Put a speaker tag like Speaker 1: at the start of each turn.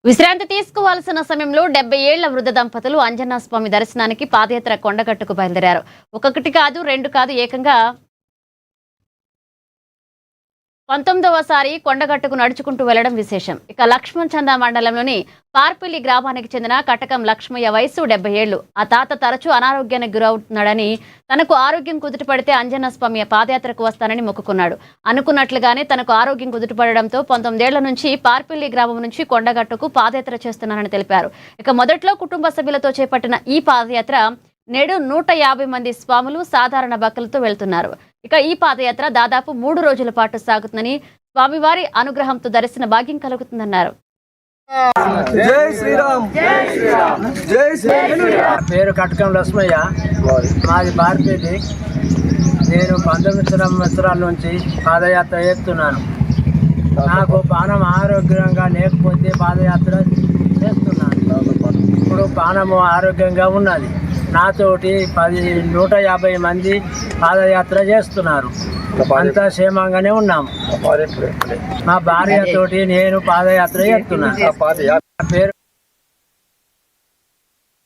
Speaker 1: విశ్రాంతి తీసుకోవాల్సిన సమయంలో 70 ఏళ్ల వృద్ధ దంపతులు అంజనా స్వామి దర్శనానికి పాదయాత్ర కొండగట్టుకు బయలుదేరారు. ఒకటి కాదు, రెండు కాదు, ఏకంగా 19వసారి కొండగట్టుకు నడుచుకుంటూ వెళ్లడం విశేషం. ఇక లక్ష్మణ్ చందా మండలంలోని పార్పిల్లి గ్రామానికి చెందిన కటకం లక్ష్మయ్య వయసు 70 ఏళ్లు. ఆ తాత తరచూ అనారోగ్యానికి గురవుతున్నాడని, తనకు ఆరోగ్యం కుదుటపడితే అంజనా స్వామి పాదయాత్రకు వస్తానని మొక్కుకున్నాడు. అనుకున్నట్లుగానే తనకు ఆరోగ్యం కుదుటపడడంతో 19 ఏళ్ల నుంచి పార్పిల్లి గ్రామం నుంచి కొండగట్టుకు పాదయాత్ర చేస్తున్నానని తెలిపారు. ఇక మొదట్లో కుటుంబ సభ్యులతో చేపట్టిన ఈ పాదయాత్ర నేడు 150 మంది స్వాములు, సాధారణ భక్తులతో వెళ్తున్నారు. ఇక ఈ పాదయాత్ర దాదాపు 3 రోజుల పాటు సాగుతుందని, స్వామివారి అనుగ్రహంతో దర్శన భాగ్యం కలుగుతుందన్నారు.
Speaker 2: జై శ్రీరామ్.
Speaker 3: పేరు కటకం లక్ష్మయ్య, మాది బార్పేటి. నేను 19 సంవత్సరాల నుంచి పాదయాత్ర చేస్తున్నాను. నాకు పానం ఆరోగ్యంగా లేకపోతే పాదయాత్ర చేస్తున్నాను. ఇప్పుడు పానము ఆరోగ్యంగా ఉన్నది. నాతోటి 150 మంది పాదయాత్ర చేస్తున్నారు. అంతా క్షేమంగానే ఉన్నాము. మా భార్యతోటి నేను పాదయాత్ర చేస్తున్నాను. పేరు